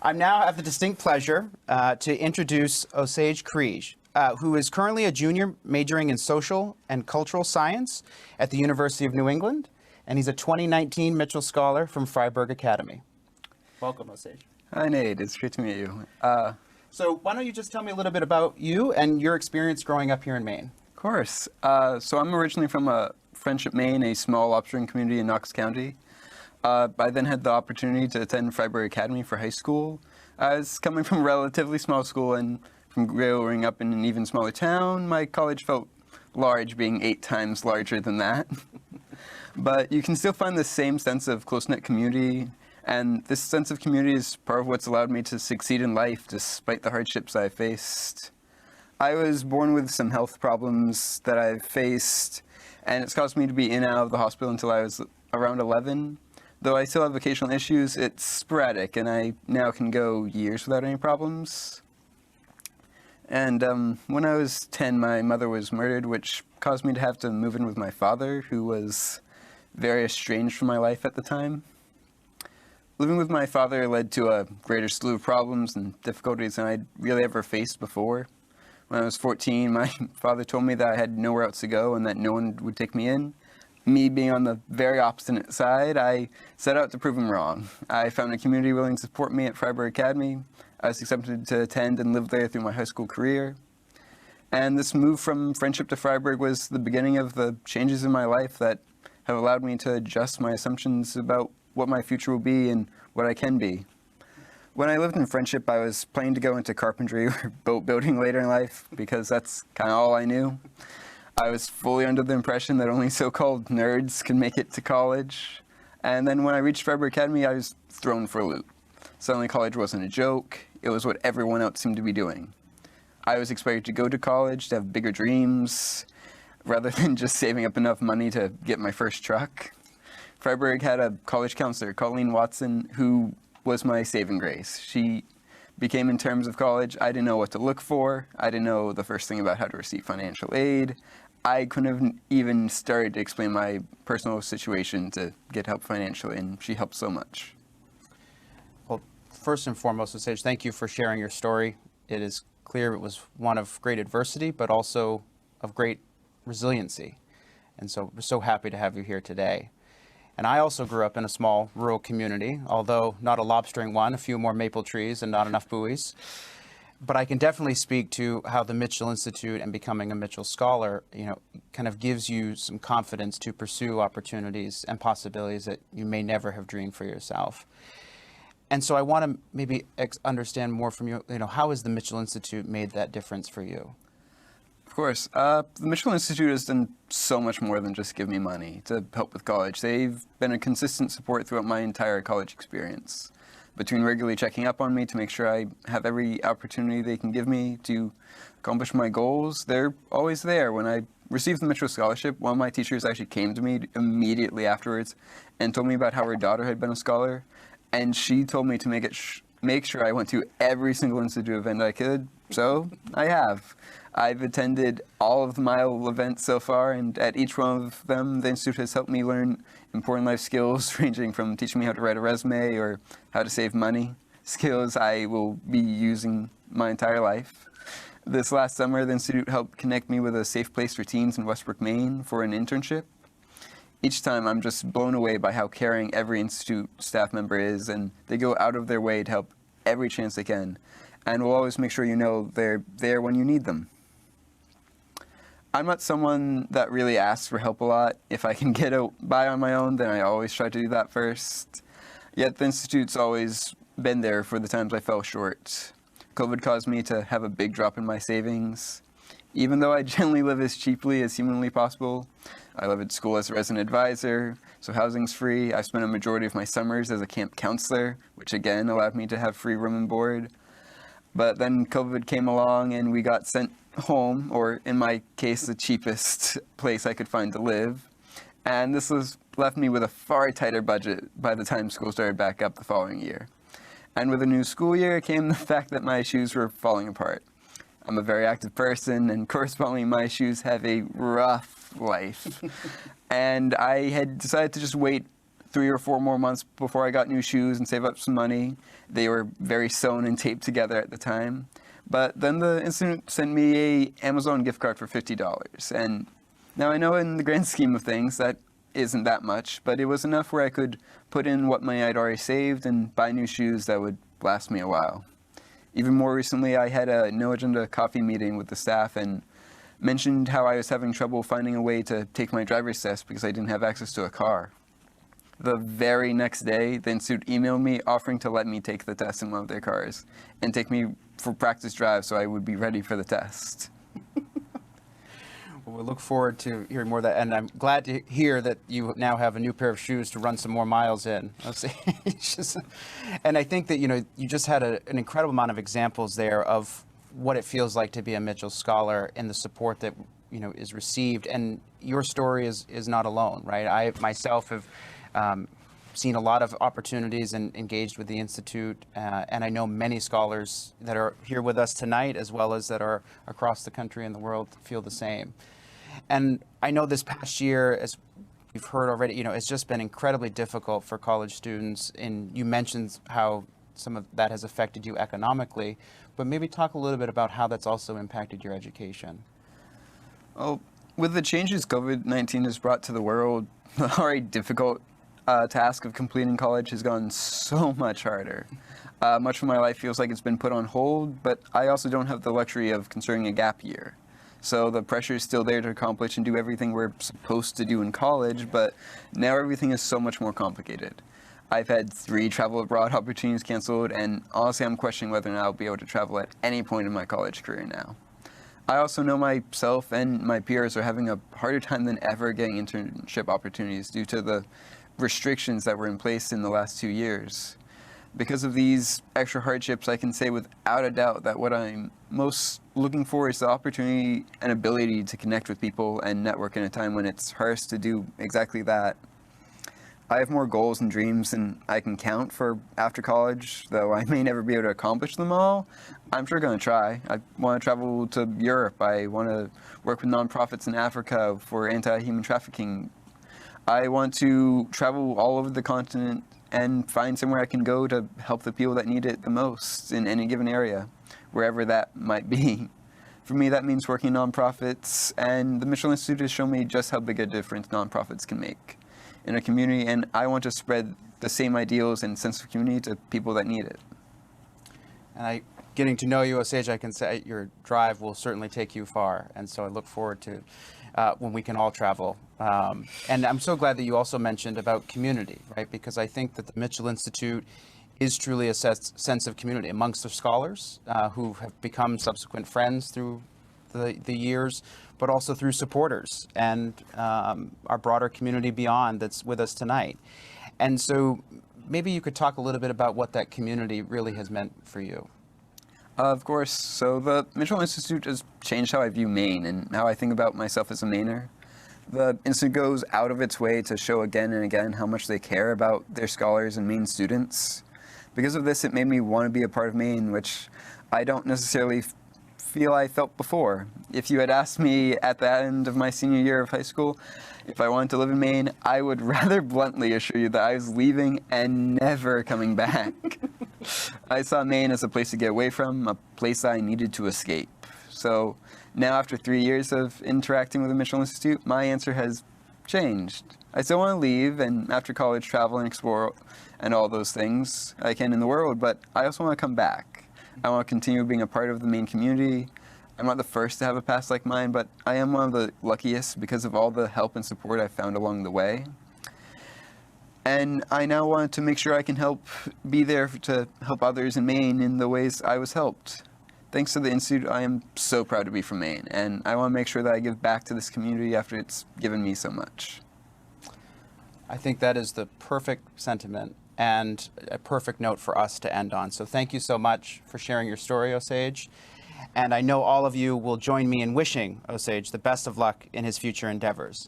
I now have the distinct pleasure to introduce Osage Crie, who is currently a junior majoring in social and cultural science at the University of New England, and he's a 2019 Mitchell Scholar from Fryeburg Academy. Welcome, Osage. Hi, Nate. It's great to meet you. So why don't you just tell me a little bit about you and your experience growing up here in Maine? Of course. So I'm originally from Friendship, Maine, a small lobstering community in Knox County. I then had the opportunity to attend Fryeburg Academy for high school. I was coming from a relatively small school, and from growing up in an even smaller town, my college felt large, being 8 times larger than that. But you can still find the same sense of close-knit community, and this sense of community is part of what's allowed me to succeed in life despite the hardships I faced. I was born with some health problems that I've faced, and it's caused me to be in and out of the hospital until I was around 11. Though I still have occasional issues, it's sporadic, and I now can go years without any problems. And when I was 10, my mother was murdered, which caused me to have to move in with my father, who was very estranged from my life at the time. Living with my father led to a greater slew of problems and difficulties than I'd really ever faced before. When I was 14, my father told me that I had nowhere else to go and that no one would take me in. Me being on the very obstinate side, I set out to prove him wrong. I found a community willing to support me at Fryeburg Academy. I was accepted to attend and live there through my high school career. And this move from Friendship to Fryeburg was the beginning of the changes in my life that have allowed me to adjust my assumptions about what my future will be and what I can be. When I lived in Friendship, I was planning to go into carpentry or boat building later in life because that's kind of all I knew. I was fully under the impression that only so-called nerds could make it to college. And then when I reached Fryeburg Academy, I was thrown for a loop. Suddenly college wasn't a joke, it was what everyone else seemed to be doing. I was expected to go to college, to have bigger dreams, rather than just saving up enough money to get my first truck. Fryeburg had a college counselor, Colleen Watson, who was my saving grace. She became, in terms of college, I didn't know what to look for. I didn't know the first thing about how to receive financial aid. I couldn't have even started to explain my personal situation to get help financially, and she helped so much. Well, first and foremost, Osage, thank you for sharing your story. It is clear it was one of great adversity, but also of great resiliency. And so we're so happy to have you here today. And I also grew up in a small rural community, although not a lobstering one, a few more maple trees and not enough buoys. But I can definitely speak to how the Mitchell Institute and becoming a Mitchell Scholar, kind of gives you some confidence to pursue opportunities and possibilities that you may never have dreamed for yourself. And so I want to maybe understand more from you, how has the Mitchell Institute made that difference for you? Of course. The Mitchell Institute has done so much more than just give me money to help with college. They've been a consistent support throughout my entire college experience. Between regularly checking up on me to make sure I have every opportunity they can give me to accomplish my goals, they're always there. When I received the Mitchell Scholarship, one of my teachers actually came to me immediately afterwards and told me about how her daughter had been a scholar, and she told me to make sure I went to every single Institute event I could, so I have. I've attended all of the Mile events so far, and at each one of them, the Institute has helped me learn important life skills, ranging from teaching me how to write a resume or how to save money, skills I will be using my entire life. This last summer, the Institute helped connect me with a safe place for teens in Westbrook, Maine for an internship. Each time, I'm just blown away by how caring every Institute staff member is, and they go out of their way to help every chance they can, and will always make sure you know they're there when you need them. I'm not someone that really asks for help a lot. If I can get by on my own, then I always try to do that first. Yet the Institute's always been there for the times I fell short. COVID caused me to have a big drop in my savings. Even though I generally live as cheaply as humanly possible, I live at school as a resident advisor, so housing's free. I've spent a majority of my summers as a camp counselor, which again allowed me to have free room and board. But then COVID came along and we got sent home, or in my case, the cheapest place I could find to live. And this left me with a far tighter budget by the time school started back up the following year. And with a new school year came the fact that my shoes were falling apart. I'm a very active person, and correspondingly, my shoes have a rough life. And I had decided to just wait 3 or 4 more months before I got new shoes and save up some money. They were very sewn and taped together at the time. But then the Institute sent me a Amazon gift card for $50. And now I know in the grand scheme of things that isn't that much, but it was enough where I could put in what money I'd already saved and buy new shoes that would last me a while. Even more recently, I had a no-agenda coffee meeting with the staff and mentioned how I was having trouble finding a way to take my driver's test because I didn't have access to a car. The very next day, the Institute emailed me offering to let me take the test in one of their cars and take me for practice drive so I would be ready for the test. Well, we look forward to hearing more of that, and I'm glad to hear that you now have a new pair of shoes to run some more miles in. And I think that, you just had an incredible amount of examples there of what it feels like to be a Mitchell Scholar and the support that, is received. And your story is not alone, right? I myself have seen a lot of opportunities and engaged with the Institute, and I know many scholars that are here with us tonight, as well as that are across the country and the world, feel the same. And I know this past year, as we've heard already, it's just been incredibly difficult for college students, and you mentioned how some of that has affected you economically, but maybe talk a little bit about how that's also impacted your education. Well, with the changes COVID-19 has brought to the world, the already difficult task of completing college has gone so much harder. Much of my life feels like it's been put on hold, but I also don't have the luxury of considering a gap year. So the pressure is still there to accomplish and do everything we're supposed to do in college, but now everything is so much more complicated. I've had 3 travel abroad opportunities canceled, and honestly, I'm questioning whether or not I'll be able to travel at any point in my college career now. I also know myself and my peers are having a harder time than ever getting internship opportunities due to the restrictions that were in place in the last 2 years. Because of these extra hardships, I can say without a doubt that what I'm most looking for is the opportunity and ability to connect with people and network in a time when it's hardest to do exactly that. I have more goals and dreams than I can count for after college, though I may never be able to accomplish them all. I'm sure going to try. I want to travel to Europe. I want to work with nonprofits in Africa for anti-human trafficking. I want to travel all over the continent and find somewhere I can go to help the people that need it the most in any given area, wherever that might be. For me, that means working in nonprofits, and the Mitchell Institute has shown me just how big a difference nonprofits can make in a community, and I want to spread the same ideals and sense of community to people that need it. And getting to know you, Osage, I can say your drive will certainly take you far, and so I look forward to when we can all travel. And I'm so glad that you also mentioned about community, right? Because I think that the Mitchell Institute is truly a sense of community amongst the scholars who have become subsequent friends through the years, but also through supporters and our broader community beyond that's with us tonight. And so maybe you could talk a little bit about what that community really has meant for you. Of course. So the Mitchell Institute has changed how I view Maine and how I think about myself as a Mainer. The Institute goes out of its way to show again and again how much they care about their scholars and Maine students. Because of this, it made me want to be a part of Maine, which I don't necessarily feel I felt before. If you had asked me at the end of my senior year of high school if I wanted to live in Maine, I would rather bluntly assure you that I was leaving and never coming back. I saw Maine as a place to get away from, a place I needed to escape. So now, after 3 years of interacting with the Mitchell Institute, my answer has changed. I still want to leave, and after college, travel and explore and all those things I can in the world, but I also want to come back. I want to continue being a part of the Maine community. I'm not the first to have a past like mine, but I am one of the luckiest because of all the help and support I've found along the way. And I now want to make sure I can be there to help others in Maine in the ways I was helped. Thanks to the Institute, I am so proud to be from Maine, and I want to make sure that I give back to this community after it's given me so much. I think that is the perfect sentiment and a perfect note for us to end on. So thank you so much for sharing your story, Osage. And I know all of you will join me in wishing Osage the best of luck in his future endeavors.